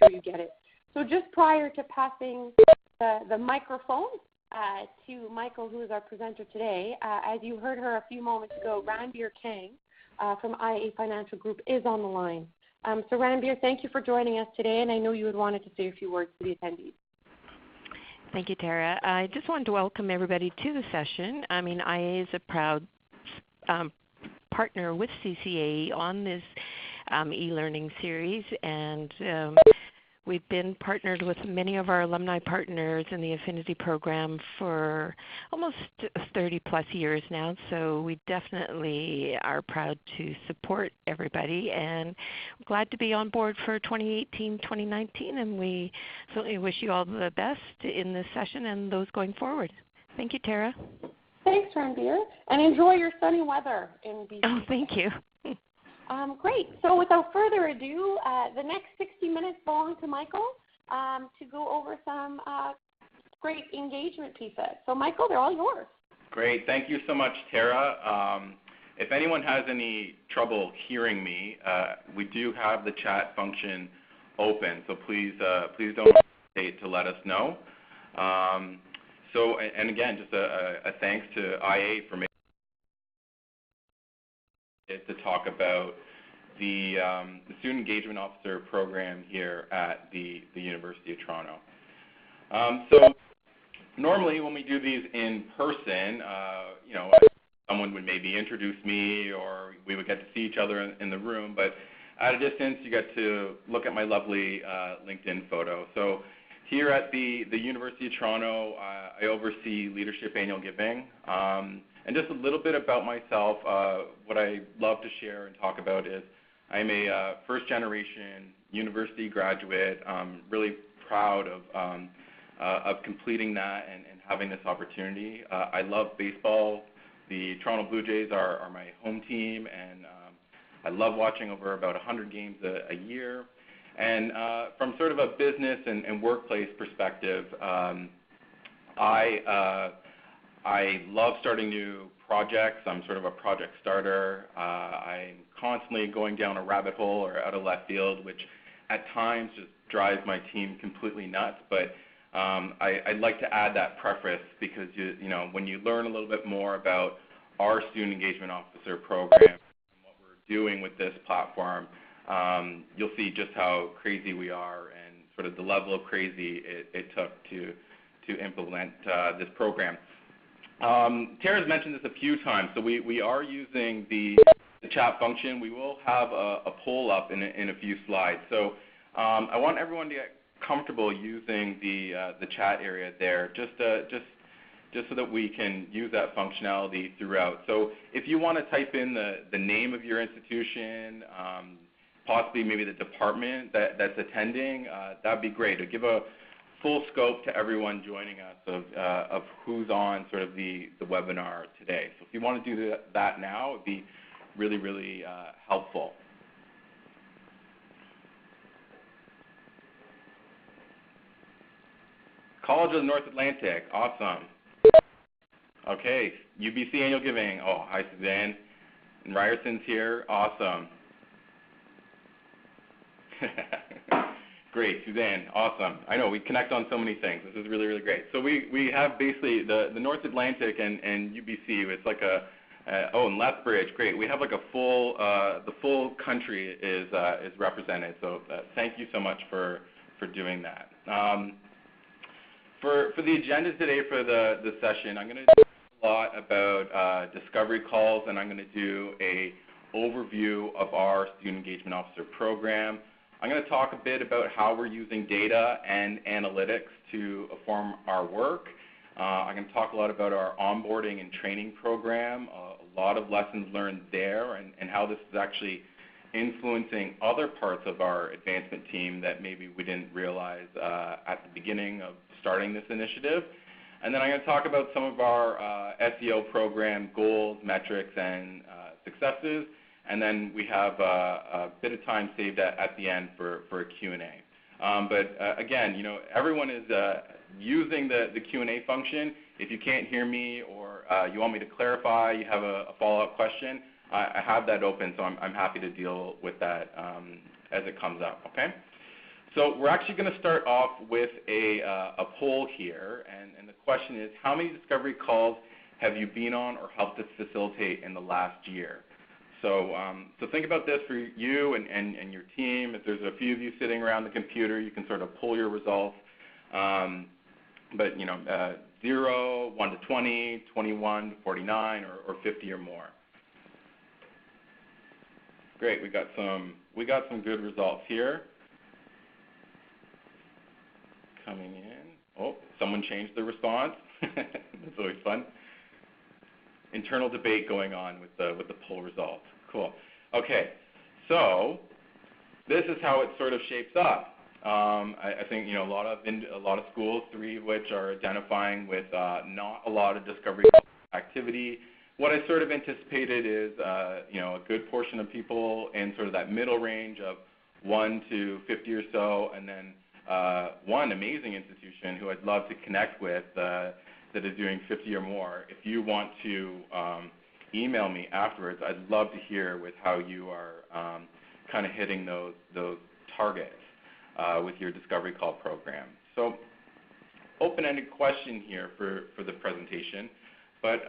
sure you get it. So just prior to passing the microphone to Michael, who is our presenter today, as you heard her a few moments ago, Ranbir Kang from IA Financial Group is on the line. So Ranbir, thank you for joining us today, and I know you had wanted to say a few words to the attendees. Thank you, Tara. I just wanted to welcome everybody to the session. I mean, IA is a proud partner with CCA on this e-learning series, and we've been partnered with many of our alumni partners in the Affinity program for almost 30 plus years now, so we definitely are proud to support everybody, and glad to be on board for 2018-2019, and we certainly wish you all the best in this session and those going forward. Thank you, Tara. Thanks, Ranbir, and enjoy your sunny weather in BC. Oh, thank you. Great. So without further ado, the next 60 minutes belong to Michael to go over some great engagement pieces. So Michael, they're all yours. Great. Thank you so much, Tara. If anyone has any trouble hearing me, we do have the chat function open, so please don't hesitate to let us know. And again, just a thanks to IA for making it to talk about the Student Engagement Officer program here at the University of Toronto. So normally when we do these in person, someone would maybe introduce me or we would get to see each other in the room, but at a distance you get to look at my lovely LinkedIn photo. So here at the University of Toronto, I oversee Leadership Annual Giving. And just a little bit about myself, what I love to share and talk about is I'm a first-generation university graduate. I'm really proud of completing that and having this opportunity. I love baseball. The Toronto Blue Jays are my home team, and I love watching over about 100 games a year. And from sort of a business and workplace perspective, I love starting new projects. I'm sort of a project starter. I'm constantly going down a rabbit hole or out of left field, which at times just drives my team completely nuts. But I'd like to add that preface because when you learn a little bit more about our Student Engagement Officer program and what we're doing with this platform, you'll see just how crazy we are and sort of the level of crazy it took to implement this program. Tara's mentioned this a few times, so we are using the chat function. We will have a poll up in a few slides. So I want everyone to get comfortable using the chat area there, just so that we can use that functionality throughout. So if you want to type in the name of your institution, possibly maybe the department that's attending, that'd be great. To give a full scope to everyone joining us of who's on sort of the webinar today. So if you want to do that now, it'd be really, really helpful. College of the North Atlantic, awesome. Okay, UBC Annual Giving, oh, hi Suzanne. And Ryerson's here, awesome. Great, Suzanne, awesome. I know, we connect on so many things. This is really, really great. So we have basically the North Atlantic and UBC. It's like and Lethbridge, great. We have like a full, the full country is represented. So thank you so much for doing that. For the agenda today for the session, I'm going to do a lot about discovery calls, and I'm going to do a overview of our Student Engagement Officer program. I'm going to talk a bit about how we're using data and analytics to inform our work. I'm going to talk a lot about our onboarding and training program, a lot of lessons learned there, and how this is actually influencing other parts of our advancement team that maybe we didn't realize at the beginning of starting this initiative. And then I'm going to talk about some of our SEO program goals, metrics, and successes. And then we have a bit of time saved at the end for a Q&A. But again, everyone is using the Q&A function. If you can't hear me or you want me to clarify, you have a follow-up question, I have that open, so I'm happy to deal with that as it comes up, okay? So we're actually going to start off with a poll here, and the question is, how many discovery calls have you been on or helped to facilitate in the last year? So think about this for you and your team. If there's a few of you sitting around the computer, you can sort of pull your results. But 0, 1 to 20, 21 to 49, or 50 or more. Great, we got some good results here. Coming in. Oh, someone changed their response. That's always fun. Internal debate going on with the poll results. Cool. Okay, so this is how it sort of shapes up. I think a lot of schools, 3 of which are identifying with not a lot of discovery activity. What I sort of anticipated is a good portion of people in sort of that middle range of 1 to 50 or so, and then one amazing institution who I'd love to connect with that is doing 50 or more. If you want to email me afterwards, I'd love to hear with how you are kind of hitting those targets with your discovery call program. So open-ended question here for the presentation, but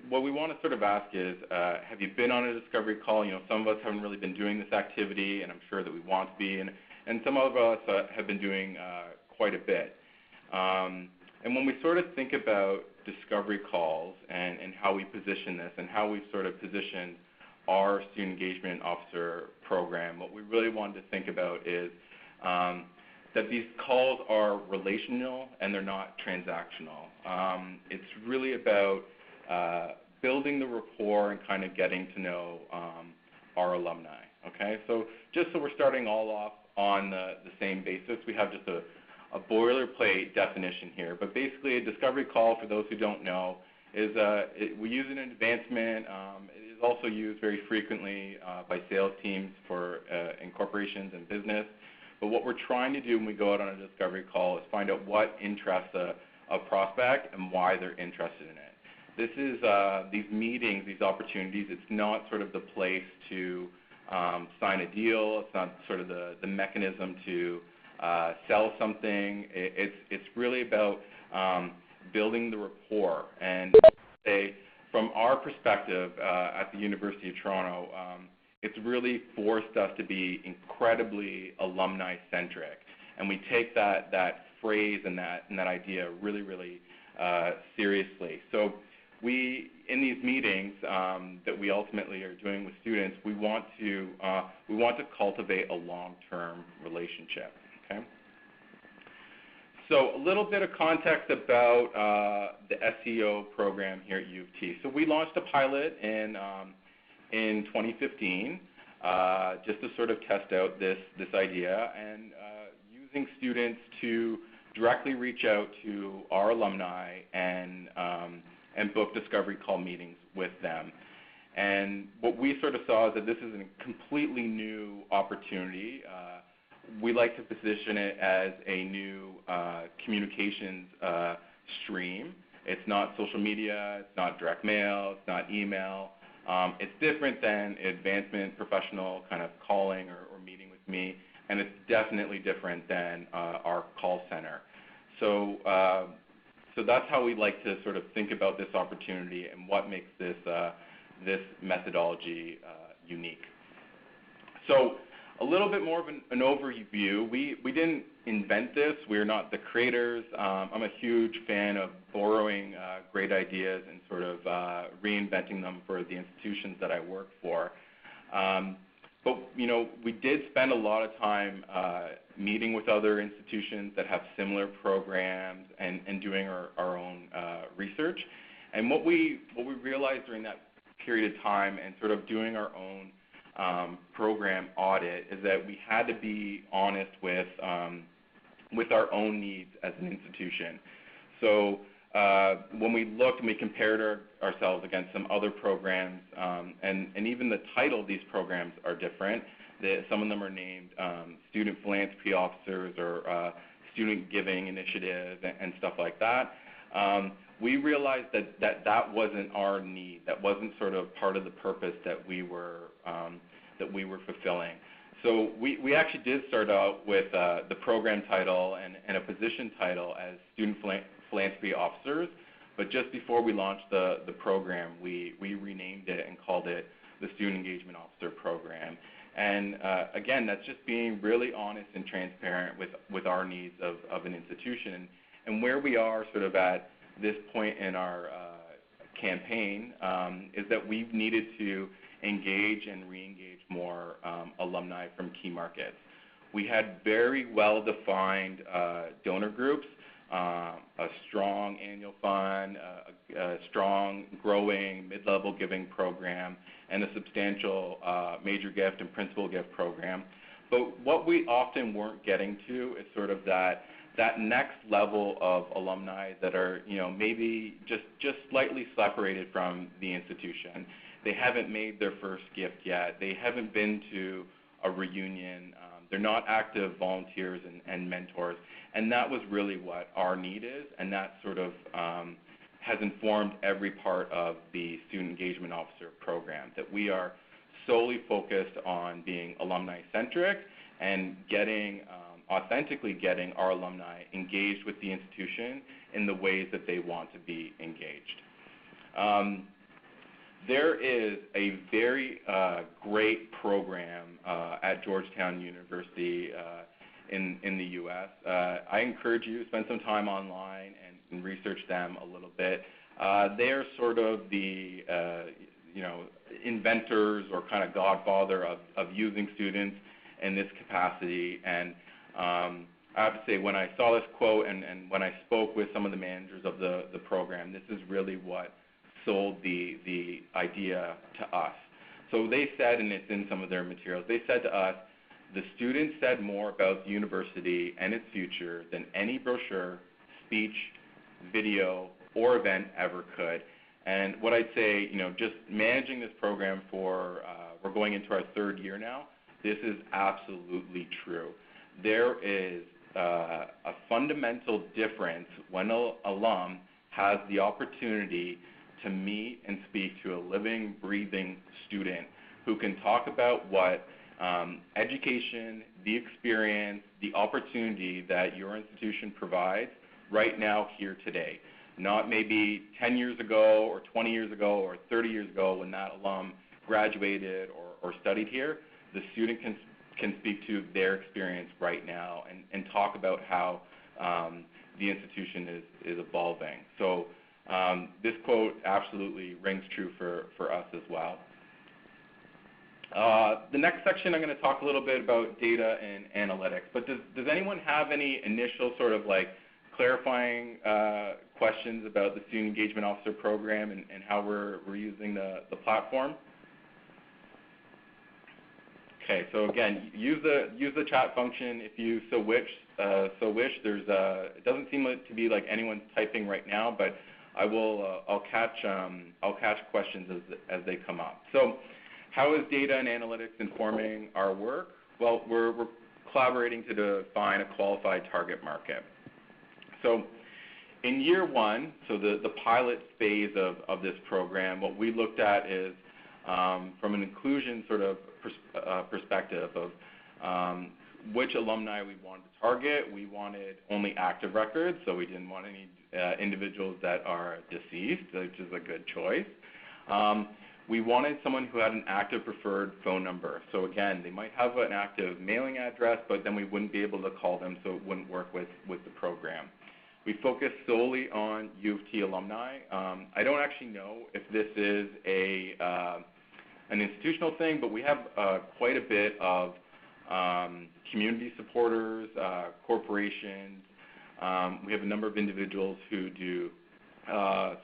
what we want to sort of ask is, have you been on a discovery call? Some of us haven't really been doing this activity, and I'm sure that we want to be, and some of us have been doing quite a bit. And when we sort of think about discovery calls and how we position this and how we've sort of positioned our Student Engagement Officer program, what we really wanted to think about is that these calls are relational and they're not transactional. It's really about building the rapport and kind of getting to know our alumni. Okay, so just so we're starting all off on the same basis, we have just a boilerplate definition here. But basically, a discovery call, for those who don't know, is we use it in advancement. It is also used very frequently by sales teams in corporations and business. But what we're trying to do when we go out on a discovery call is find out what interests a prospect and why they're interested in it. This is these meetings, these opportunities. It's not sort of the place to sign a deal. It's not sort of the mechanism to sell something. It's really about building the rapport. And say, from our perspective at the University of Toronto, it's really forced us to be incredibly alumni-centric. And we take that phrase and that idea really, really seriously. So in these meetings that we ultimately are doing with students, we want to cultivate a long-term relationship. Okay. So a little bit of context about the SEO program here at U of T. So we launched a pilot in 2015 just to sort of test out this idea and using students to directly reach out to our alumni and book discovery call meetings with them. And what we sort of saw is that this is a completely new opportunity. We like to position it as a new communications stream. It's not social media, it's not direct mail, it's not email. It's different than advancement professional kind of calling or meeting with me, and it's definitely different than our call center. So that's how we like to sort of think about this opportunity and what makes this methodology unique. So a little bit more of an overview. We didn't invent this. We're not the creators. I'm a huge fan of borrowing great ideas and sort of reinventing them for the institutions that I work for. But we did spend a lot of time meeting with other institutions that have similar programs and doing our own research. And what we realized during that period of time and sort of doing our own program audit is that we had to be honest with our own needs as an institution. So when we looked and we compared ourselves against some other programs, and even the title of these programs are different. Some of them are named Student Philanthropy Officers or Student Giving Initiative and stuff like that. We realized that wasn't our need. That wasn't sort of part of the purpose that we were fulfilling. So we actually did start out with the program title and a position title as Student Philanthropy Officers, but just before we launched the program, we renamed it and called it the Student Engagement Officer Program. And again, that's just being really honest and transparent with our needs of an institution. And where we are sort of at this point in our campaign is that we've needed to engage and re-engage more alumni from key markets. We had very well-defined donor groups, a strong annual fund, a strong, growing mid-level giving program, and a substantial major gift and principal gift program. But what we often weren't getting to is sort of that next level of alumni that are, maybe just slightly separated from the institution. They haven't made their first gift yet. They haven't been to a reunion. They're not active volunteers and mentors. And that was really what our need is, and that sort of has informed every part of the Student Engagement Officer program, that we are solely focused on being alumni-centric and authentically getting our alumni engaged with the institution in the ways that they want to be engaged. There is a very great program at Georgetown University in the U.S. I encourage you to spend some time online and research them a little bit. They are sort of the inventors or kind of godfather of using students in this capacity. And I have to say, when I saw this quote and when I spoke with some of the managers of the program, this is really what sold the idea to us. So they said, and it's in some of their materials, they said to us, the students said more about the university and its future than any brochure, speech, video, or event ever could. And what I'd say, just managing this program we're going into our third year now, this is absolutely true. There is a fundamental difference when an alum has the opportunity to meet and speak to a living, breathing student who can talk about what education, the experience, the opportunity that your institution provides right now, here today. Not maybe 10 years ago or 20 years ago or 30 years ago when that alum graduated or studied here. The student can speak to their experience right now and talk about how the institution is evolving. So this quote absolutely rings true for us as well. The next section, I'm going to talk a little bit about data and analytics. But does anyone have any initial sort of clarifying questions about the Student Engagement Officer program and how we're using the platform? Okay, so again, use the chat function if you so wish. There's it doesn't seem to be like anyone's typing right now, but I'll catch questions as they come up. So, how is data and analytics informing our work? Well, we're collaborating to define a qualified target market. So, in year one, so the pilot phase of this program, what we looked at is from an inclusion sort of perspective of which alumni we wanted to target. We wanted only active records, so we didn't want any individuals that are deceased, which is a good choice. We wanted someone who had an active preferred phone number. So again, they might have an active mailing address, but then we wouldn't be able to call them, so it wouldn't work with the program. We focus solely on U of T alumni. I don't actually know if this is an institutional thing, but we have quite a bit of community supporters, corporations. We have a number of individuals who do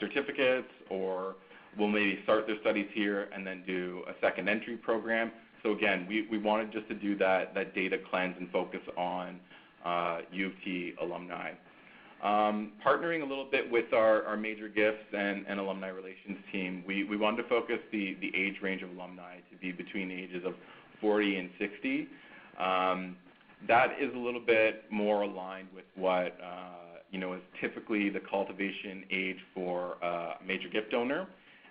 certificates or will maybe start their studies here and then do a second entry program. So again, we wanted just to do that data cleanse and focus on U of T alumni. Partnering a little bit with our major gifts and alumni relations team, we wanted to focus the age range of alumni to be between the ages of 40 and 60. That is a little bit more aligned with what is typically the cultivation age for a major gift donor.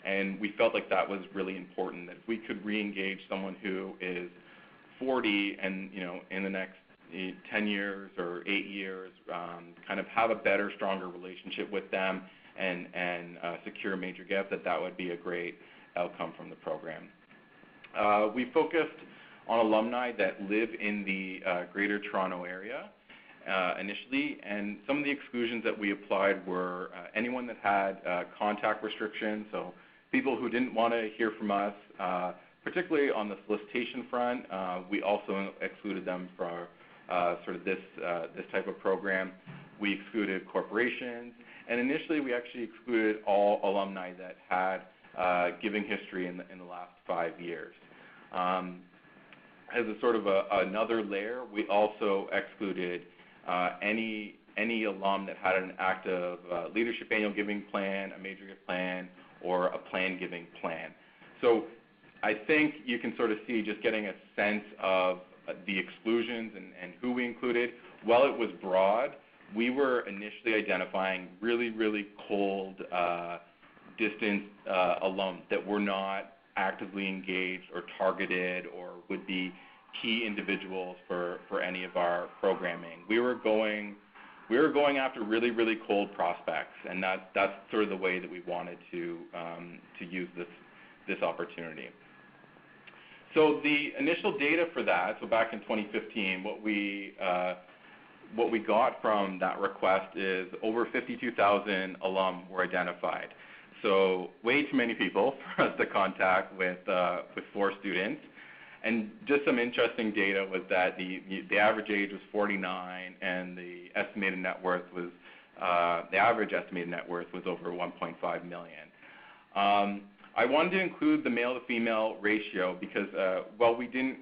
And we felt like that was really important, that if we could re-engage someone who is 40 and, in the next 10 years or 8 years, kind of have a better, stronger relationship with them and secure a major gift, that would be a great outcome from the program. We focused on alumni that live in the Greater Toronto area initially, and some of the exclusions that we applied were anyone that had contact restrictions, so people who didn't want to hear from us, particularly on the solicitation front. We also excluded them for sort of this type of program. We excluded corporations, and initially we actually excluded all alumni that had giving history in the last 5 years. As a sort of another layer, we also excluded any alum that had an active leadership annual giving plan, a major gift plan, or a planned giving plan. So I think you can sort of see, just getting a sense of the exclusions and who we included. While it was broad, we were initially identifying really, really cold, distant alum that were not actively engaged or targeted or would be key individuals for any of our programming. We were going after really, really cold prospects, and that's sort of the way that we wanted to use this opportunity. So the initial data for that, so back in 2015, what we got from that request is over 52,000 alum were identified. So way too many people for us to contact with 4 students. And just some interesting data was that the average age was 49, and the estimated net worth was the average estimated net worth was over 1.5 million. I wanted to include the male to female ratio because while we didn't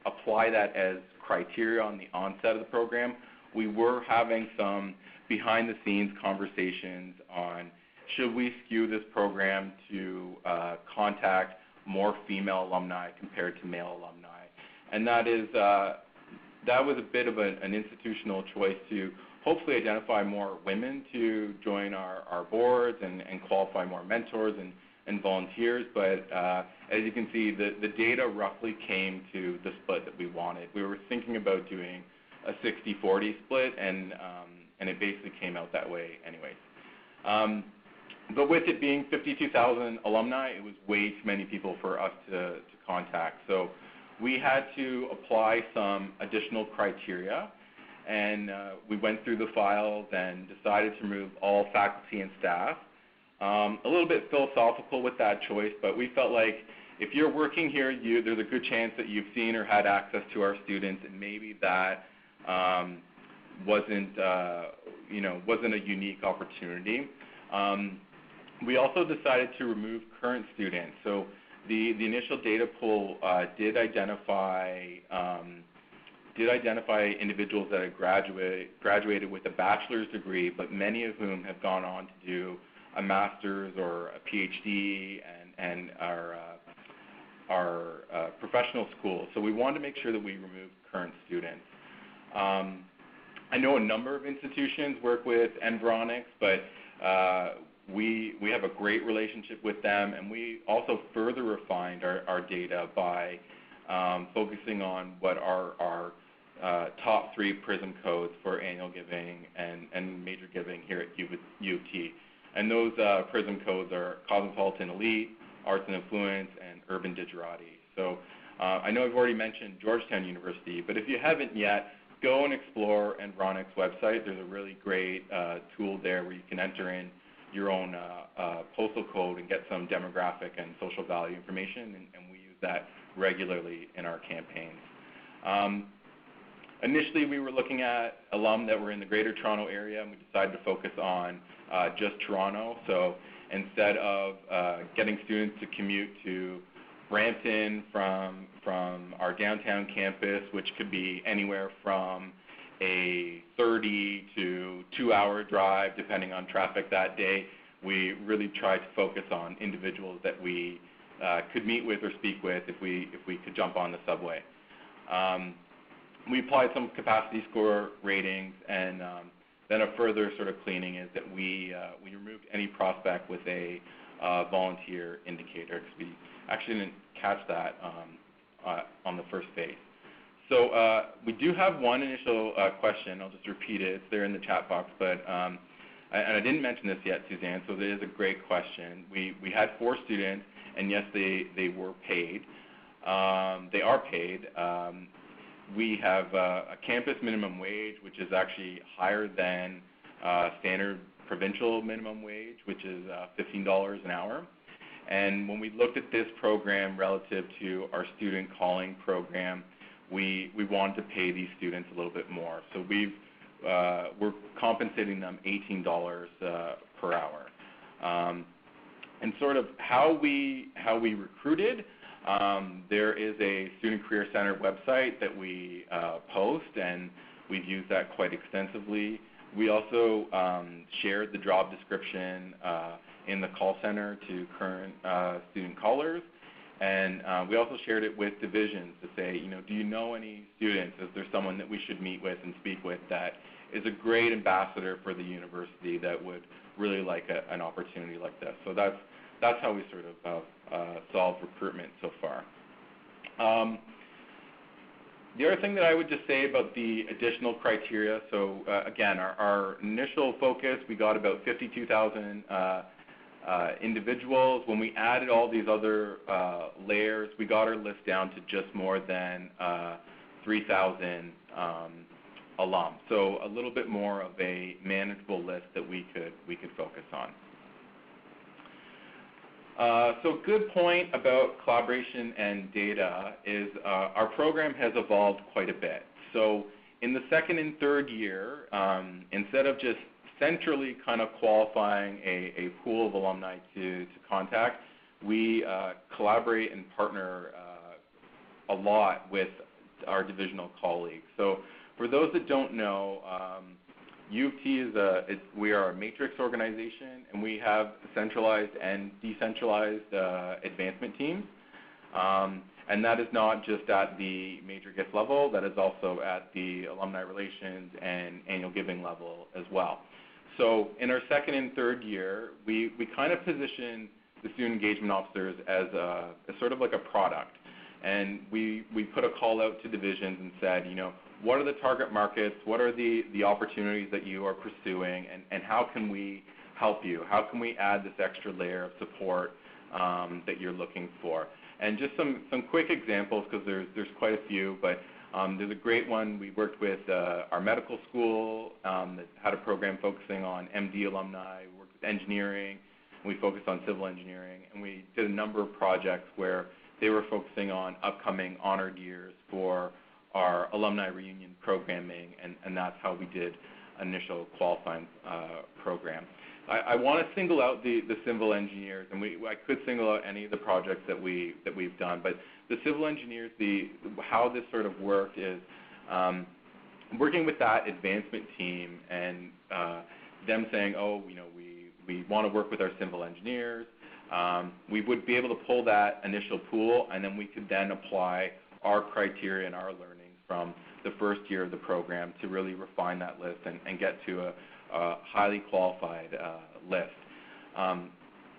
apply that as criteria on the onset of the program, we were having some behind the scenes conversations on should we skew this program to contact more female alumni compared to male alumni. And that was a bit of an institutional choice to hopefully identify more women to join our boards and qualify more mentors and volunteers. But as you can see, the data roughly came to the split that we wanted. We were thinking about doing a 60-40 split, and it basically came out that way anyways. But with it being 52,000 alumni, it was way too many people for us to contact. So we had to apply some additional criteria, and we went through the files and decided to remove all faculty and staff. A little bit philosophical with that choice, but we felt like if you're working here, there's a good chance that you've seen or had access to our students, and maybe that wasn't a unique opportunity. We also decided to remove current students. So the initial data pool did identify individuals that had graduated with a bachelor's degree, but many of whom have gone on to do a master's or a PhD and our professional school. So we wanted to make sure that we removed current students. I know a number of institutions work with Environics, but we have a great relationship with them, and we also further refined our data by focusing on what are our top 3 PRISM codes for annual giving and major giving here at U of T. And those PRISM codes are Cosmopolitan Elite, Arts and Influence, and Urban Digerati. So I know I've already mentioned Georgetown University, but if you haven't yet, go and explore Environics' website. There's a really great tool there where you can enter in your own postal code and get some demographic and social value information, and we use that regularly in our campaigns. Initially, we were looking at alum that were in the Greater Toronto area, and we decided to focus on just Toronto. So instead of getting students to commute to Brampton from our downtown campus, which could be anywhere from a 30 to 2-hour drive, depending on traffic that day, we really tried to focus on individuals that we could meet with or speak with if we could jump on the subway. We applied some capacity score ratings, and then a further sort of cleaning is that we removed any prospect with a volunteer indicator, because we actually didn't catch that on the first phase. So we do have one initial question. I'll just repeat it. It's there in the chat box, but and I didn't mention this yet, Suzanne, so it is a great question. We had 4 students, and yes, they were paid. They are paid. We have a campus minimum wage, which is actually higher than standard provincial minimum wage, which is $15 an hour. And when we looked at this program relative to our student calling program, we wanted to pay these students a little bit more. So we're compensating them $18 per hour. And sort of how we recruited, there is a Student Career Center website that we post, and we've used that quite extensively. We also shared the job description in the call center to current student callers, and we also shared it with divisions to say, do you know any students? Is there someone that we should meet with and speak with that is a great ambassador for the university that would really like an opportunity like this? So that's how we sort of solved recruitment so far. The other thing that I would just say about the additional criteria, so again, our initial focus, we got about 52,000 individuals. When we added all these other layers, we got our list down to just more than 3,000 alums. So a little bit more of a manageable list that we could focus on. So a good point about collaboration and data is our program has evolved quite a bit. So in the second and third year, instead of just centrally kind of qualifying a pool of alumni to contact, we collaborate and partner a lot with our divisional colleagues. So for those that don't know, U of T we are a matrix organization, and we have centralized and decentralized advancement teams. And that is not just at the major gift level, that is also at the alumni relations and annual giving level as well. So in our second and third year, we kind of position the student engagement officers as sort of like a product. And we put a call out to divisions and said, what are the target markets? What are the opportunities that you are pursuing? And how can we help you? How can we add this extra layer of support that you're looking for? And just some quick examples, because there's quite a few, but there's a great one. We worked with our medical school that had a program focusing on MD alumni. We worked with engineering, and we focused on civil engineering. And we did a number of projects where they were focusing on upcoming honored years for our alumni reunion programming, and that's how we did initial qualifying program. I want to single out the civil engineers, and I could single out any of the projects that we've done, but the civil engineers, how this sort of worked is working with that advancement team and them saying, we want to work with our civil engineers. We would be able to pull that initial pool, and then we could then apply our criteria and our learnings from the first year of the program to really refine that list and get to a highly qualified list.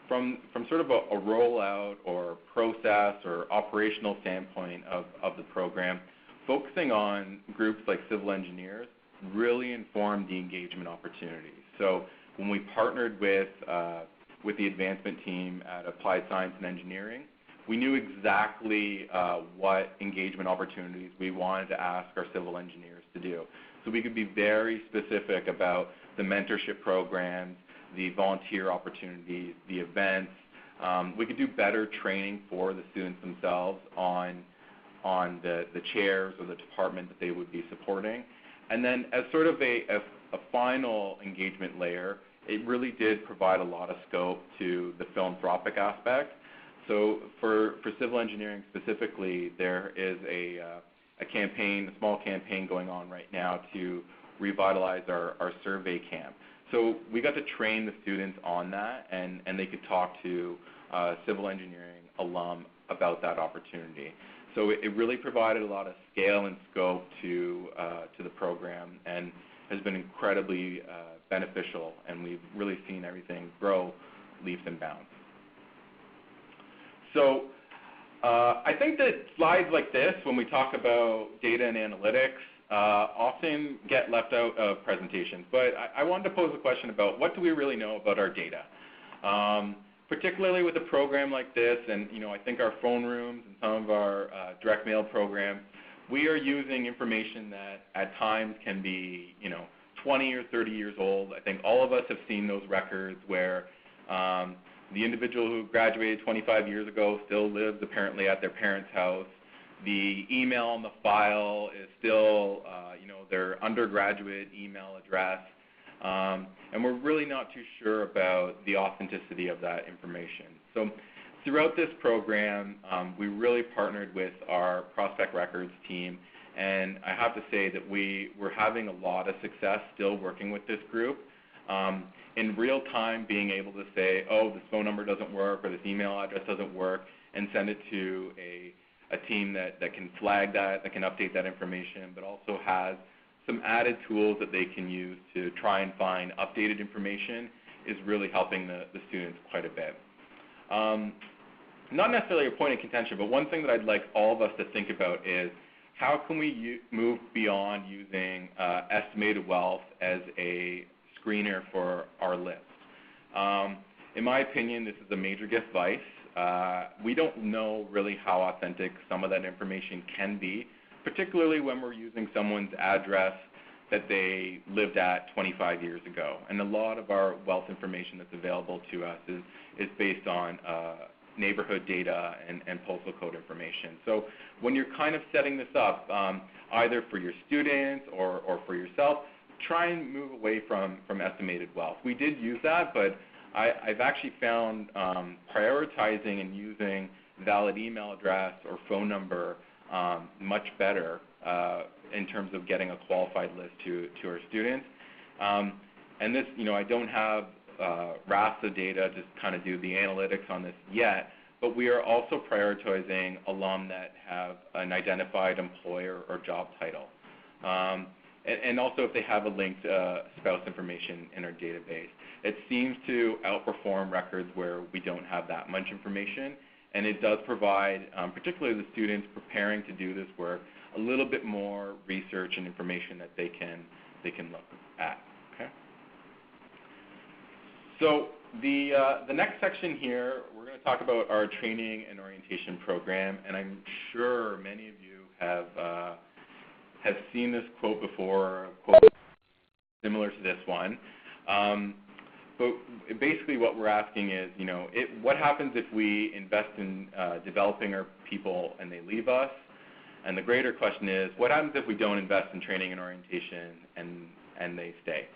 From sort of a rollout or process or operational standpoint of the program, focusing on groups like civil engineers really informed the engagement opportunities. So when we partnered with the advancement team at Applied Science and Engineering, we knew exactly what engagement opportunities we wanted to ask our civil engineers to do. So we could be very specific about the mentorship programs, the volunteer opportunities, the events. We could do better training for the students themselves on the chairs or the department that they would be supporting. And then as sort of a final engagement layer, it really did provide a lot of scope to the philanthropic aspect. So for civil engineering specifically, there is a small campaign going on right now to revitalize our survey camp. So we got to train the students on that, and they could talk to civil engineering alum about that opportunity. So it really provided a lot of scale and scope to the program, and has been incredibly beneficial, and we've really seen everything grow leaps and bounds. So I think that slides like this, when we talk about data and analytics, often get left out of presentations. But I wanted to pose a question about what do we really know about our data? Particularly with a program like this, and I think our phone rooms and some of our direct mail programs, we are using information that at times can be 20 or 30 years old. I think all of us have seen those records where the individual who graduated 25 years ago still lives apparently at their parents' house. The email on the file is still their undergraduate email address. And we're really not too sure about the authenticity of that information. So throughout this program, we really partnered with our prospect records team, and I have to say that we're having a lot of success still working with this group. In real time, being able to say, oh, this phone number doesn't work or this email address doesn't work, and send it to a team that can flag that can update that information, but also has some added tools that they can use to try and find updated information is really helping the students quite a bit. Not necessarily a point of contention, but one thing that I'd like all of us to think about is how can we move beyond using estimated wealth as a screener for our list. In my opinion, this is a major gift vice. We don't know really how authentic some of that information can be, particularly when we're using someone's address that they lived at 25 years ago. And a lot of our wealth information that's available to us is based on neighborhood data and postal code information. So when you're kind of setting this up, either for your students or for yourself, try and move away from estimated wealth. We did use that, but I've actually found prioritizing and using valid email address or phone number much better in terms of getting a qualified list to our students. And this, I don't have RASA data to kind of do the analytics on this yet, but we are also prioritizing alum that have an identified employer or job title. And also if they have a linked spouse information in our database. It seems to outperform records where we don't have that much information, and it does provide, particularly the students preparing to do this work, a little bit more research and information that they can look at. Okay. So the next section here, we're going to talk about our training and orientation program, and I'm sure many of you have seen this quote before, a quote similar to this one. But basically what we're asking is, what happens if we invest in developing our people and they leave us? And the greater question is, what happens if we don't invest in training and orientation and they stay?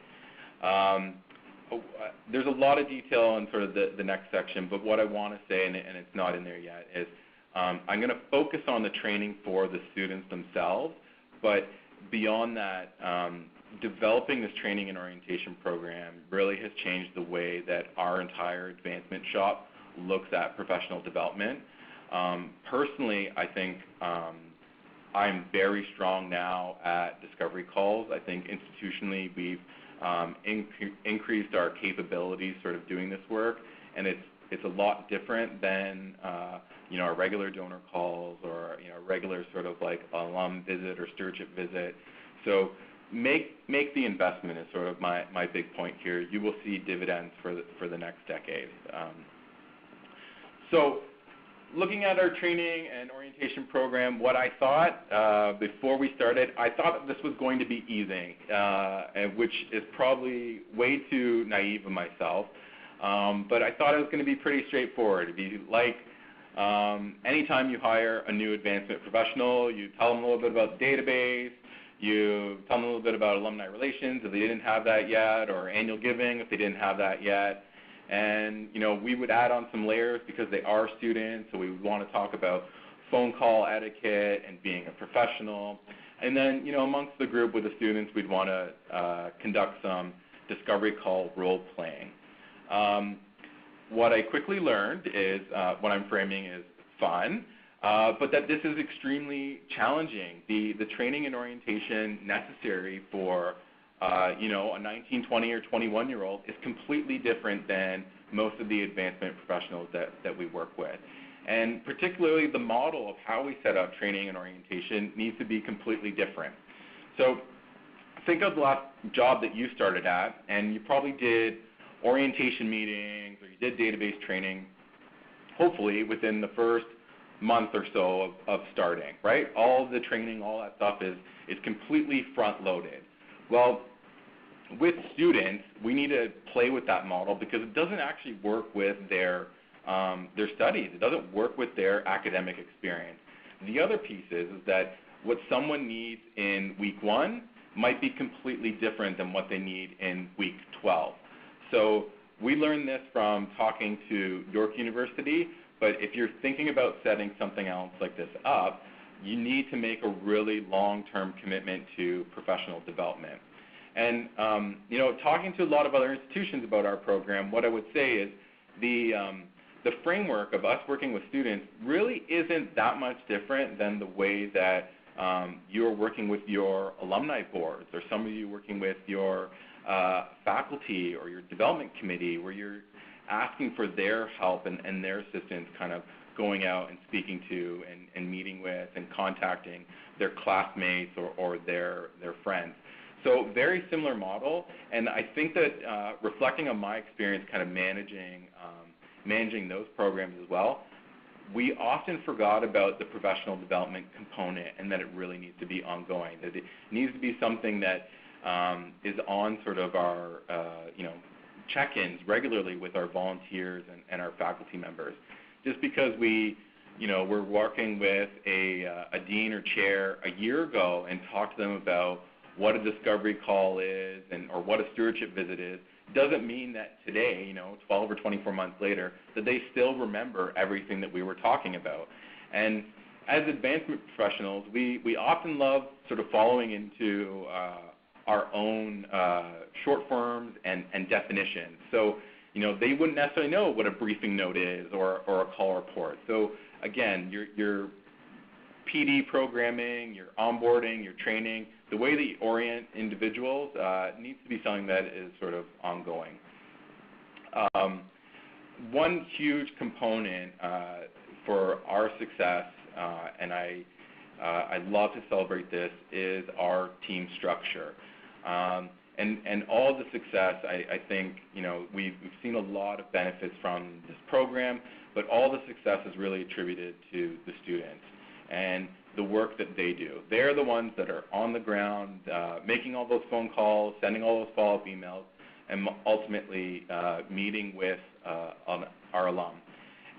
There's a lot of detail in sort of the next section, but what I want to say, and it's not in there yet, is I'm going to focus on the training for the students themselves, but beyond that, developing this training and orientation program really has changed the way that our entire advancement shop looks at professional development. Personally, I think I'm very strong now at discovery calls. I think institutionally we've increased our capabilities sort of doing this work, and it's a lot different than our regular donor calls or regular sort of like alum visit or stewardship visit. So make the investment is sort of my big point here. You will see dividends for the next decade. So looking at our training and orientation program, what I thought before we started, I thought that this was going to be easy, which is probably way too naive of myself. But I thought it was going to be pretty straightforward. It'd be like anytime you hire a new advancement professional, you tell them a little bit about the database, you tell them a little bit about alumni relations if they didn't have that yet, or annual giving if they didn't have that yet. And we would add on some layers because they are students, so we would want to talk about phone call etiquette and being a professional. And then amongst the group with the students, we'd want to conduct some discovery call role playing. What I quickly learned is what I'm framing is fun, but that this is extremely challenging. The training and orientation necessary for a 19, 20, or 21-year-old is completely different than most of the advancement professionals that we work with. And particularly the model of how we set up training and orientation needs to be completely different. So think of the last job that you started at, and you probably did orientation meetings or you did database training, hopefully within the first month or so of starting, right? All of the training, all that stuff is completely front-loaded. Well, with students, we need to play with that model because it doesn't actually work with their studies. It doesn't work with their academic experience. The other piece is that what someone needs in week 1 might be completely different than what they need in week 12. So we learned this from talking to York University, but if you're thinking about setting something else like this up, you need to make a really long-term commitment to professional development. And talking to a lot of other institutions about our program, what I would say is the framework of us working with students really isn't that much different than the way that you're working with your alumni boards, or some of you working with your faculty or your development committee, where you're asking for their help and their assistance, kind of going out and speaking to and meeting with and contacting their classmates or their friends. So very similar model, and I think that reflecting on my experience kind of managing those programs as well, we often forgot about the professional development component and that it really needs to be ongoing, that it needs to be something that is on sort of our check-ins regularly with our volunteers and our faculty members. Just because we're working with a dean or chair a year ago and talked to them about what a discovery call is or what a stewardship visit is, doesn't mean that today, 12 or 24 months later, that they still remember everything that we were talking about. And as advancement professionals, we often love sort of following into our own short forms and definitions. So, they wouldn't necessarily know what a briefing note is or a call report. So again, your PD programming, your onboarding, your training, the way that you orient individuals needs to be something that is sort of ongoing. One huge component for our success, and I love to celebrate this, is our team structure. And all the success, I think, we've seen a lot of benefits from this program, but all the success is really attributed to the students and the work that they do. They're the ones that are on the ground, making all those phone calls, sending all those follow-up emails, and ultimately meeting with our alum.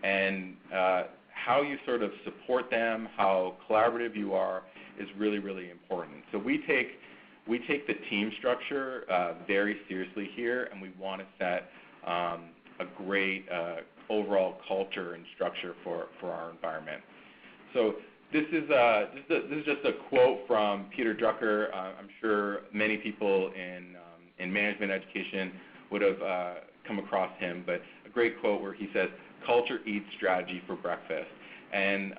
And how you sort of support them, how collaborative you are, is really, really important. So we take the team structure very seriously here, and we want to set a great overall culture and structure for our environment. So this is just a quote from Peter Drucker. I'm sure many people in management education would have come across him, but a great quote where he says, "Culture eats strategy for breakfast." And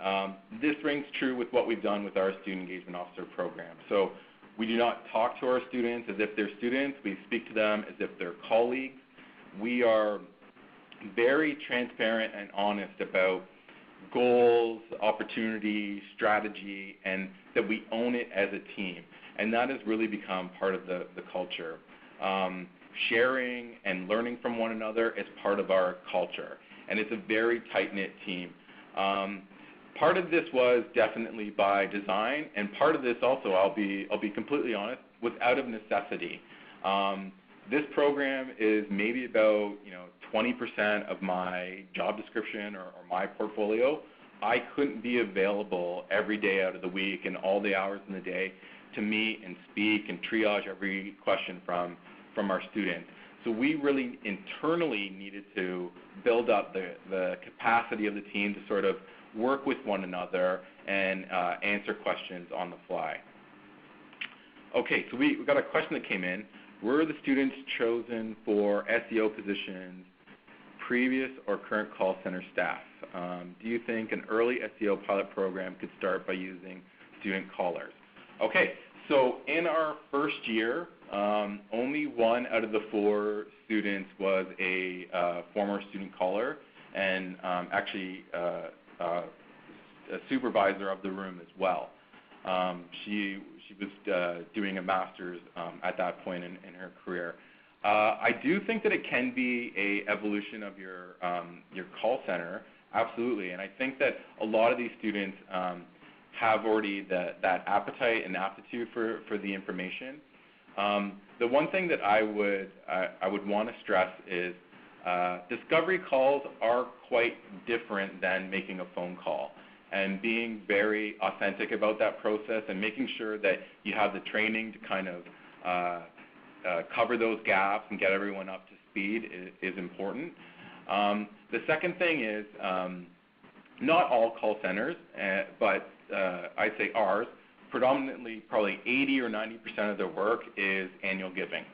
this rings true with what we've done with our Student Engagement Officer program. So we do not talk to our students as if they're students. We speak to them as if they're colleagues. We are very transparent and honest about goals, opportunity, strategy, and that we own it as a team. And that has really become part of the culture. Sharing and learning from one another is part of our culture, and it's a very tight-knit team. Part of this was definitely by design, and part of this also, I'll be completely honest, was out of necessity. This program is maybe about 20% of my job description or my portfolio. I couldn't be available every day out of the week and all the hours in the day to meet and speak and triage every question from our students. So we really internally needed to build up the capacity of the team to sort of work with one another and answer questions on the fly. Okay, so we got a question that came in. Were the students chosen for SEO positions, previous or current call center staff? Do you think an early SEO pilot program could start by using student callers? Okay, so in our first year, only 1 out of the 4 students was a former student caller, and actually a supervisor of the room as well. She was doing a master's at that point in her career. I do think that it can be a evolution of your call center, absolutely, and I think that a lot of these students have already that appetite and aptitude for the information. The one thing that I would want to stress is discovery calls are quite different than making a phone call, and being very authentic about that process and making sure that you have the training to kind of cover those gaps and get everyone up to speed is important. The second thing is not all call centers, but I'd say ours, predominantly probably 80 or 90% of their work is annual giving.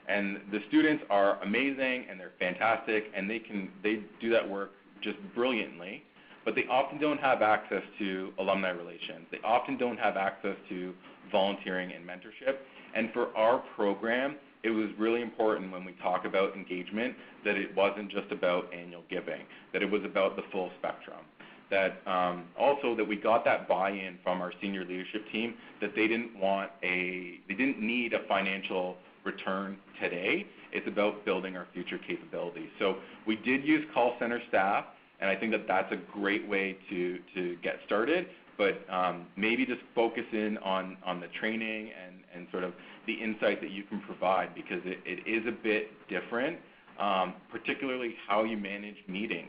And the students are amazing and they're fantastic and they do that work just brilliantly, but they often don't have access to alumni relations. They often don't have access to volunteering and mentorship. And for our program, it was really important when we talk about engagement that it wasn't just about annual giving, that it was about the full spectrum. That also that we got that buy-in from our senior leadership team that they didn't need a financial return today. It's about building our future capabilities. So we did use call center staff, and I think that that's a great way to get started, but maybe just focus in on the training and sort of the insight that you can provide, because it is a bit different, particularly how you manage meetings.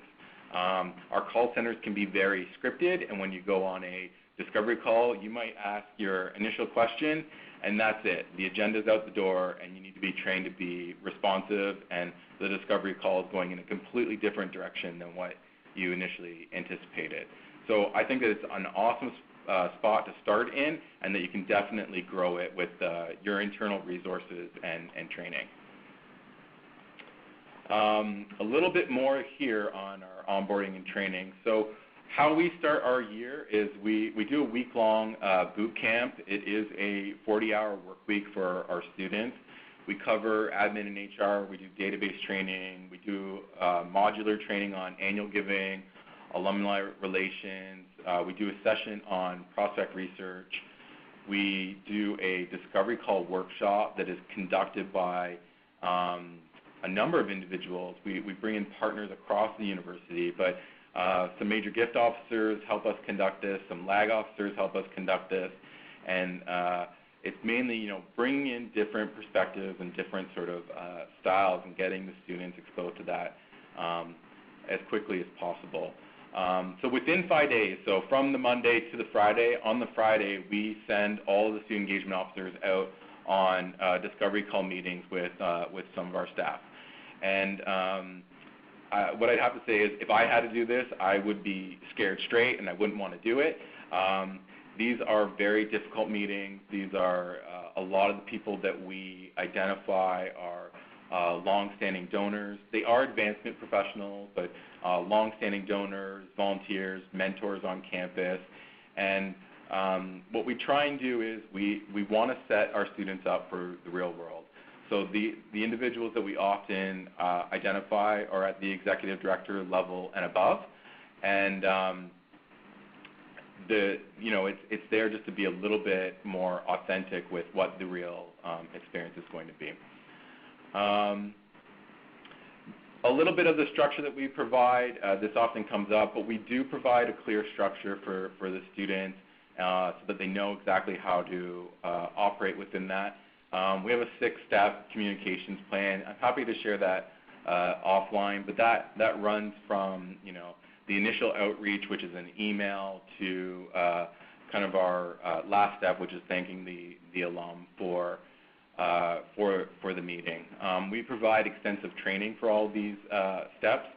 Our call centers can be very scripted, and when you go on a discovery call, you might ask your initial question, and that's it. The agenda's out the door, and you need to be trained to be responsive, and the discovery call is going in a completely different direction than what you initially anticipated. So I think that it's an awesome spot to start in, and that you can definitely grow it with your internal resources and training. A little bit more here on our onboarding and training. So how we start our year is we do a week-long boot camp. It is a 40-hour work week for our students. We cover admin and HR. We do database training. We do modular training on annual giving, alumni relations. We do a session on prospect research. We do a discovery call workshop that is conducted by a number of individuals. We bring in partners across the university, but some major gift officers help us conduct this, some lag officers help us conduct this, and it's mainly, bringing in different perspectives and different sort of styles and getting the students exposed to that as quickly as possible. So within 5 days, so from the Monday to the Friday, on the Friday, we send all of the student engagement officers out on discovery call meetings with some of our staff. And what I'd have to say is if I had to do this, I would be scared straight and I wouldn't want to do it. These are very difficult meetings. These are a lot of the people that we identify are long-standing donors. They are advancement professionals, but long-standing donors, volunteers, mentors on campus. And what we try and do is we want to set our students up for the real world. So the individuals that we often identify are at the executive director level and above, and it's there just to be a little bit more authentic with what the real experience is going to be. A little bit of the structure that we provide, this often comes up, but we do provide a clear structure for the students so that they know exactly how to operate within that. We have a 6-step communications plan. I'm happy to share that offline, but that runs from the initial outreach, which is an email, to kind of our last step, which is thanking the alum for the meeting. We provide extensive training for all of these steps,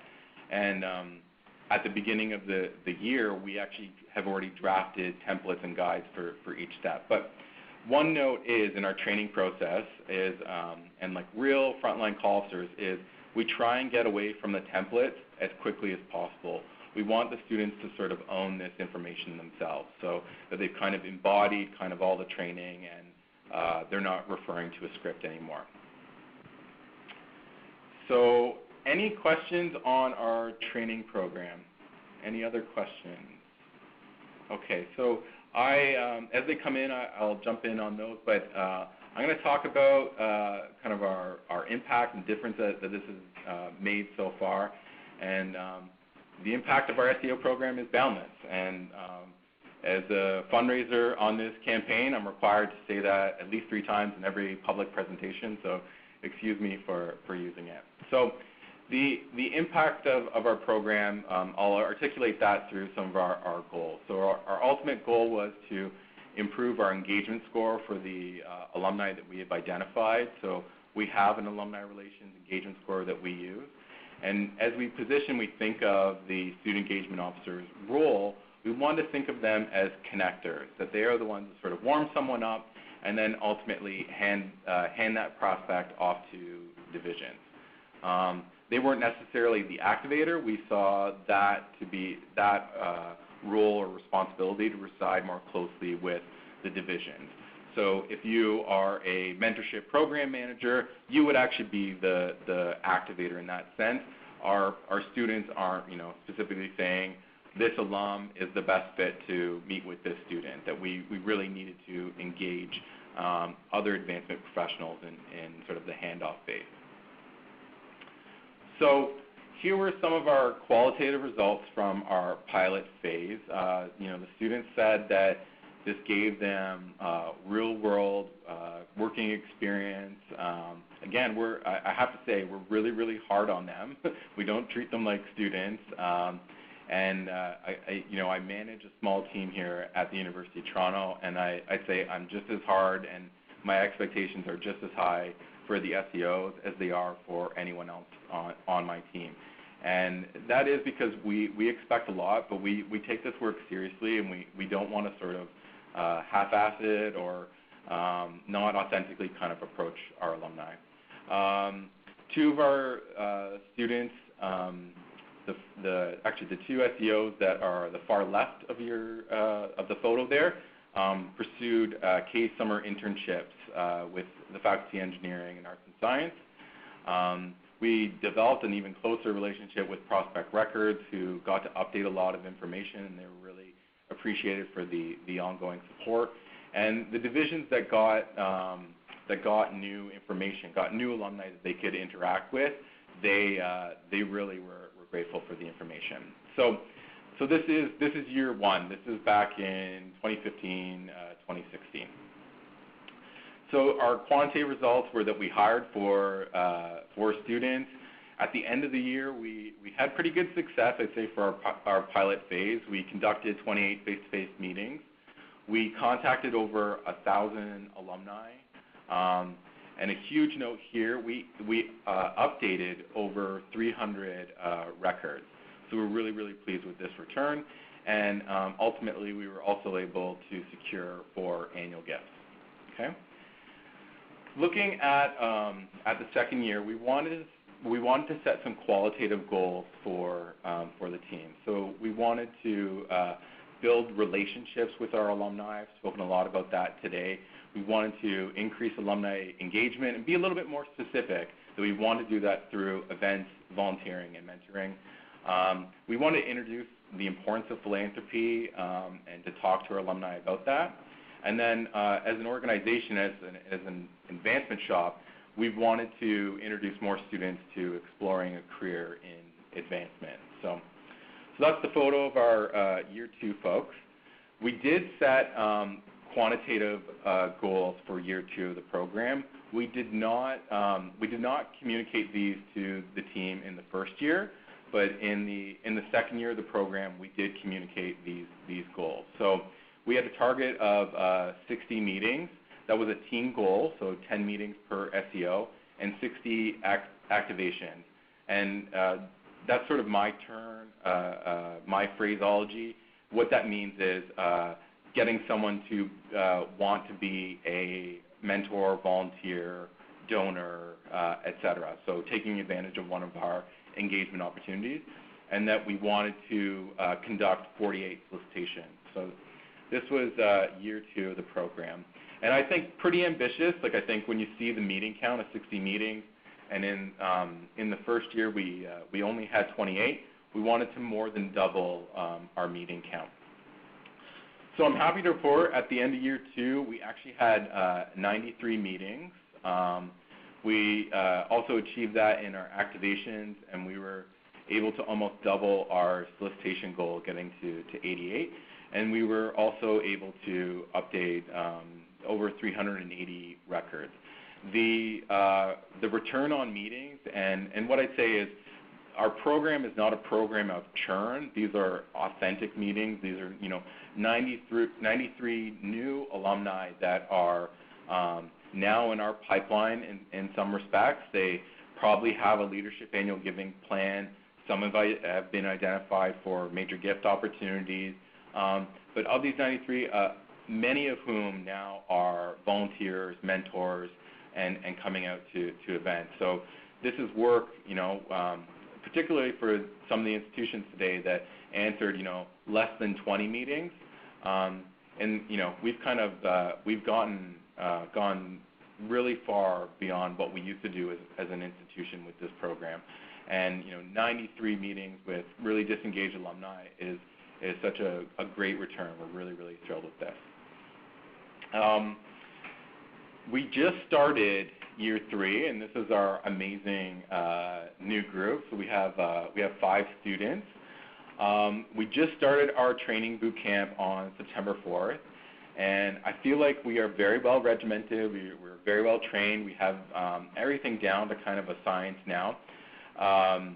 and at the beginning of the year, we actually have already drafted templates and guides for each step. But one note is in our training process is, and like real frontline call officers, is we try and get away from the templates as quickly as possible. We want the students to sort of own this information themselves, so that they've kind of embodied kind of all the training and they're not referring to a script anymore. So any questions on our training program? Any other questions? Okay, so as they come in, I'll jump in on those, but I'm going to talk about kind of our impact and difference that this has made so far. And the impact of our SEO program is boundless. And as a fundraiser on this campaign, I'm required to say that at least 3 times in every public presentation, so excuse me for using it. So the impact of our program, I'll articulate that through some of our goals. So our ultimate goal was to improve our engagement score for the alumni that we have identified. So we have an alumni relations engagement score that we use. And as we think of the student engagement officer's role, we want to think of them as connectors, that they are the ones that sort of warm someone up and then ultimately hand that prospect off to divisions. They weren't necessarily the activator. We saw that to be that role or responsibility to reside more closely with the divisions. So if you are a mentorship program manager, you would actually be the activator in that sense. Our students aren't, specifically saying this alum is the best fit to meet with this student, that we really needed to engage other advancement professionals in sort of the handoff phase. So here were some of our qualitative results from our pilot phase. The students said that this gave them real-world working experience. Again, I have to say, we're really, really hard on them. We don't treat them like students. I manage a small team here at the University of Toronto, and I'd say I'm just as hard, and my expectations are just as high for the SEOs as they are for anyone else on my team. And that is because we expect a lot, but we take this work seriously, and we don't want to sort of half-ass it or not authentically kind of approach our alumni. 2 of our students, actually the 2 SEOs that are the far left of the photo there, pursued K summer internships with the Faculty of Engineering and Arts and Science. We developed an even closer relationship with Prospect Records, who got to update a lot of information, and they were really appreciated for the ongoing support. And the divisions that got new information, got new alumni that they could interact with, they really were grateful for the information. So this is year 1. This is back in 2015, 2016. So our quantitative results were that we hired for 4 students. At the end of the year, we had pretty good success, I'd say, for our pilot phase. We conducted 28 face-to-face meetings. We contacted over 1,000 alumni. And a huge note here, we updated over 300 records. So we're really, really pleased with this return. And ultimately, we were also able to secure 4 annual gifts. Okay. Looking at the second year, we wanted to set some qualitative goals for the team. So we wanted to build relationships with our alumni. I've spoken a lot about that today. We wanted to increase alumni engagement and be a little bit more specific, that we want to do that through events, volunteering, and mentoring. We want to introduce the importance of philanthropy and to talk to our alumni about that. And then as an organization, as an advancement shop, we've wanted to introduce more students to exploring a career in advancement. So that's the photo of our year 2 folks. We did set quantitative goals for year 2 of the program. We did not communicate these to the team in the first year, but in the second year of the program, we did communicate these goals. So we had a target of 60 meetings. That was a team goal, so 10 meetings per SEO, and 60 activations. And that's sort of my turn, my phraseology. What that means is getting someone to want to be a mentor, volunteer, donor, etc. So taking advantage of one of our engagement opportunities, and that we wanted to conduct 48 solicitations. So this was year 2 of the program. And I think pretty ambitious. Like, I think when you see the meeting count of 60 meetings, and in the first year we only had 28, we wanted to more than double our meeting count. So I'm happy to report at the end of year 2, we actually had 93 meetings. We also achieved that in our activations, and we were able to almost double our solicitation goal, getting to 88. And we were also able to update over 380 records. The return on meetings, and what I'd say is our program is not a program of churn. These are authentic meetings. These are 93 new alumni that are now in our pipeline in some respects. They probably have a leadership annual giving plan. Some have been identified for major gift opportunities. But of these 93, many of whom now are volunteers, mentors, and coming out to events. So this is work, particularly for some of the institutions today that answered, less than 20 meetings. And we've gone really far beyond what we used to do as an institution with this program. And 93 meetings with really disengaged alumni is such a great return. We're really, really thrilled with this. We just started year 3, and this is our amazing new group. So we have 5 students. We just started our training boot camp on September 4th, and I feel like we are very well regimented. We're very well trained. We have everything down to kind of a science now. I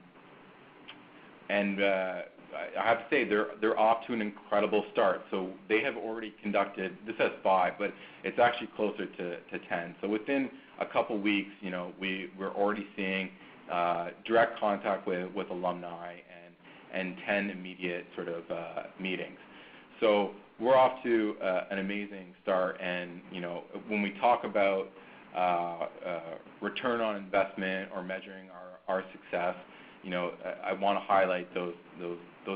have to say they're off to an incredible start. So they have already conducted, this says 5, but it's actually closer to 10. So within a couple weeks, we're already seeing direct contact with alumni and 10 immediate sort of meetings. So we're off to an amazing start. And when we talk about return on investment or measuring our success, I want to highlight those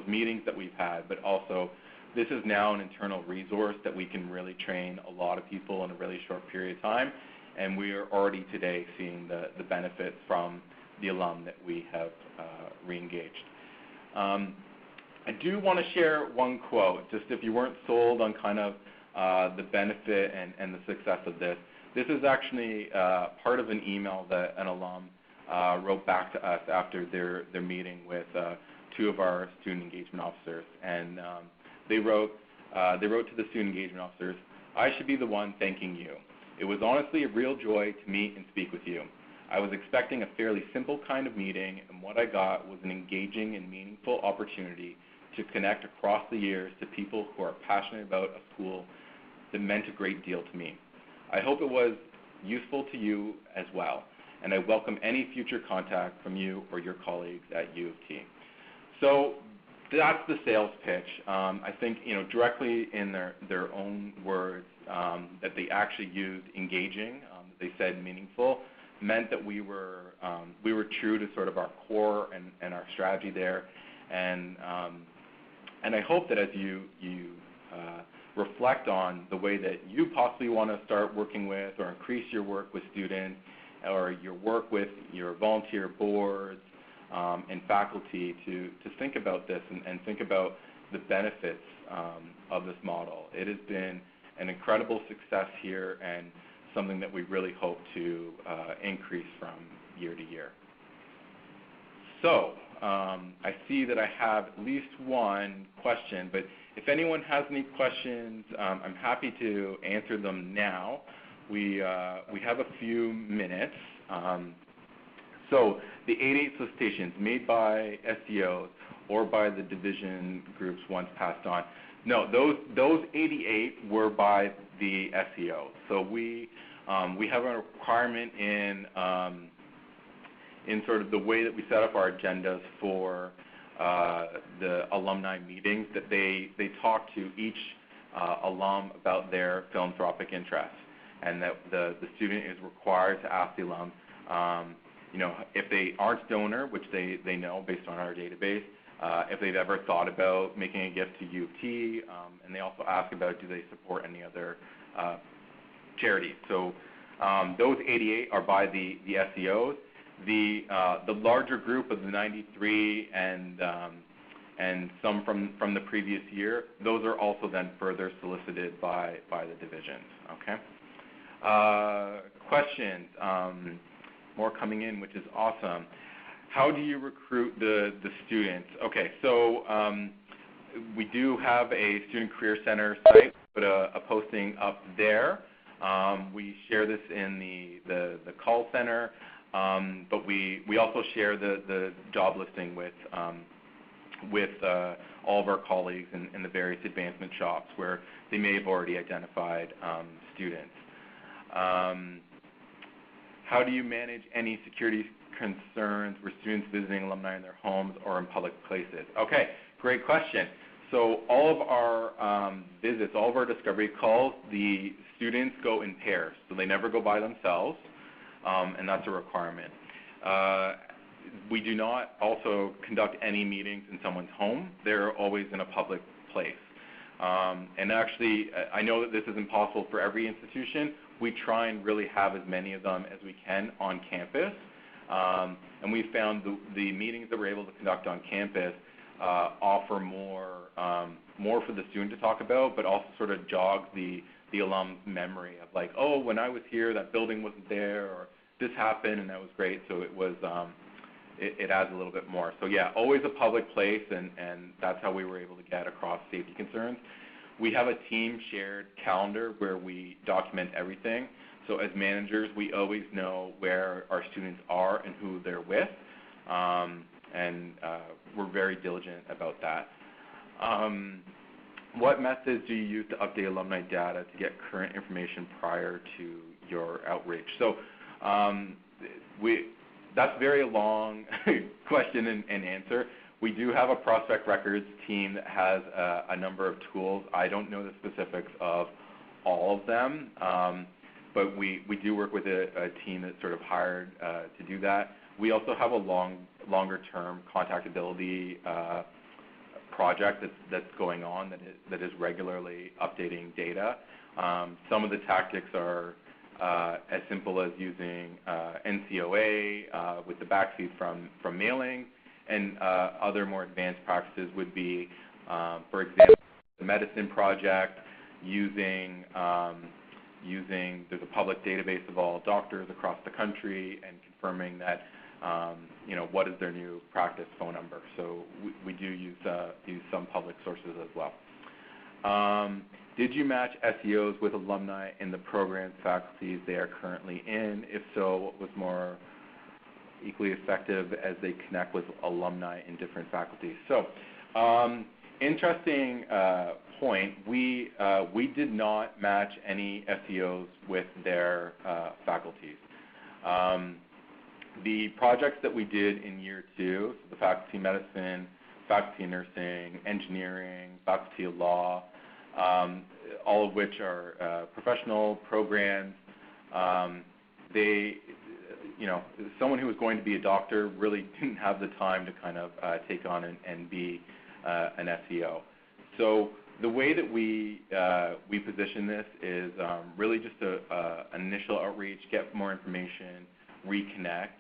meetings that we've had, but also this is now an internal resource that we can really train a lot of people in a really short period of time, and we are already today seeing the benefits from the alum that we have re-engaged. I do want to share one quote, just if you weren't sold on kind of the benefit and the success of this. This is actually part of an email that an alum wrote back to us after their meeting with 2 of our student engagement officers, and they wrote to the student engagement officers, "I should be the one thanking you. It was honestly a real joy to meet and speak with you. I was expecting a fairly simple kind of meeting, and what I got was an engaging and meaningful opportunity to connect across the years to people who are passionate about a school that meant a great deal to me. I hope it was useful to you as well, and I welcome any future contact from you or your colleagues at U of T." So that's the sales pitch. I think directly in their own words that they actually used engaging, they said meaningful, meant that we were true to sort of our core and our strategy there, and I hope that as you reflect on the way that you possibly want to start working with or increase your work with students or your work with your volunteer boards and faculty to think about this and think about the benefits of this model. It has been an incredible success here and something that we really hope to increase from year to year. So I see that I have at least one question, but if anyone has any questions, I'm happy to answer them now. We have a few minutes. So the 88 solicitations made by SEOs or by the division groups once passed on. No, those 88 were by the SEO. So we have a requirement in sort of the way that we set up our agendas for the alumni meetings that they talk to each alum about their philanthropic interests, and that the student is required to ask the alum, if they aren't donor, which they know based on our database, if they've ever thought about making a gift to U of T, and they also ask about do they support any other charities. So those 88 are by the SEOs. The larger group of the 93 and and some from the previous year. Those are also then further solicited by the divisions. Okay. Questions. More coming in, which is awesome. How do you recruit the students? Okay, so we do have a Student Career Center site. Put a posting up there. We share this in the call center, but we also share the job listing with all of our colleagues in the various advancement shops where they may have already identified students. How do you manage any security concerns with students visiting alumni in their homes or in public places? Okay, great question. So all of our visits, all of our discovery calls, the students go in pairs. So they never go by themselves, and that's a requirement. We do not also conduct any meetings in someone's home. They're always in a public place. And actually, I know that this is impossible for every institution. We try and really have as many of them as we can on campus. And we found the meetings that we're able to conduct on campus offer more for the student to talk about, but also sort of jog the alum's memory of like, oh, when I was here, that building wasn't there, or this happened and that was great. So it was it adds a little bit more. So yeah, always a public place, and that's how we were able to get across safety concerns. We have a team shared calendar where we document everything. So as managers, we always know where our students are and who they're with, and we're very diligent about that. What methods do you use to update alumni data to get current information prior to your outreach? So that's a very long question and answer. We do have a prospect records team that has a number of tools. I don't know the specifics of all of them, but we do work with a team that's sort of hired to do that. We also have a longer-term contactability project that's going on that is regularly updating data. Some of the tactics are as simple as using NCOA with the backseat from mailing, and other more advanced practices would be, for example, the medicine project, using there's a public database of all doctors across the country and confirming that what is their new practice phone number. So we do use some public sources as well. Did you match SEOs with alumni in the programs faculties they are currently in? If so, what was more equally effective as they connect with alumni in different faculties? So interesting point. We did not match any SEOs with their faculties. The projects that we did in year 2, so the faculty medicine, faculty nursing, engineering, faculty of law, all of which are professional programs, someone who was going to be a doctor really didn't have the time to kind of take on and be an SEO. So the way that we position this is really just an initial outreach, get more information, reconnect.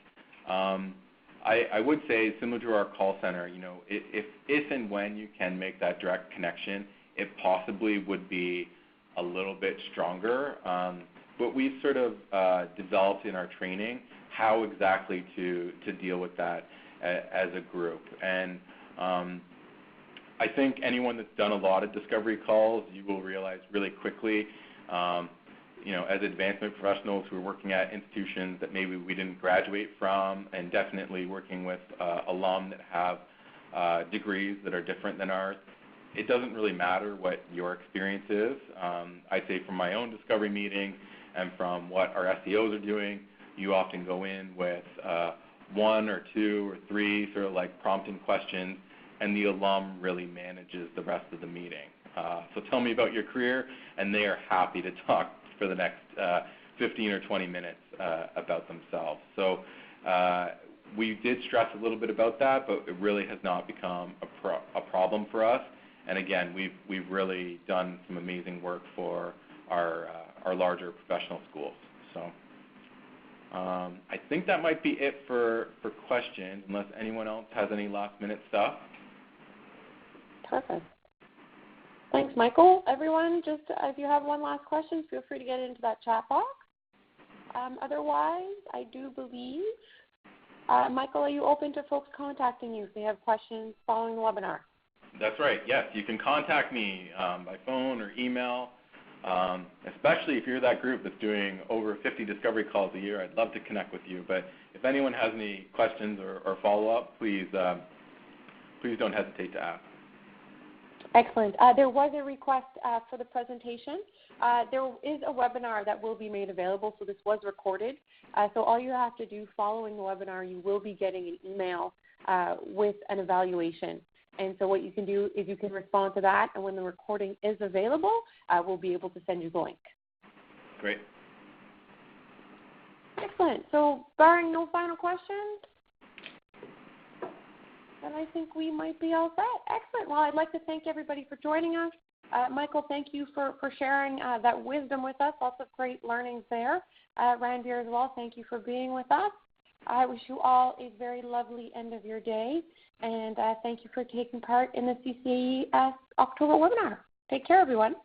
I would say, similar to our call center, if and when you can make that direct connection, it possibly would be a little bit stronger. But we've sort of developed in our training how exactly to deal with that as a group. And I think anyone that's done a lot of discovery calls, you will realize really quickly, as advancement professionals who are working at institutions that maybe we didn't graduate from, and definitely working with alum that have degrees that are different than ours, it doesn't really matter what your experience is. I'd say from my own discovery meetings and from what our SEOs are doing, you often go in with 1 or 2 or 3 sort of like prompting questions, and the alum really manages the rest of the meeting. So tell me about your career, and they are happy to talk for the next 15 or 20 minutes about themselves. So we did stress a little bit about that, but it really has not become a problem for us. And again, we've really done some amazing work for our larger professional schools. So I think that might be it for questions, unless anyone else has any last-minute stuff. Perfect. Thanks, Michael. Everyone, just if you have one last question, feel free to get into that chat box. Otherwise, I do believe, Michael, are you open to folks contacting you if they have questions following the webinar? That's right. Yes, you can contact me by phone or email, especially if you're that group that's doing over 50 discovery calls a year. I'd love to connect with you. But if anyone has any questions or follow-up, please don't hesitate to ask. Excellent. There was a request for the presentation. There is a webinar that will be made available, so this was recorded. So all you have to do following the webinar, you will be getting an email with an evaluation. And so what you can do is you can respond to that, and when the recording is available, we'll be able to send you the link. Great. Excellent. So barring no final questions, then I think we might be all set. Excellent. Well, I'd like to thank everybody for joining us. Michael, thank you for sharing that wisdom with us. Lots of great learnings there. Ranbir as well, thank you for being with us. I wish you all a very lovely end of your day, and thank you for taking part in the CCAE October webinar. Take care, everyone.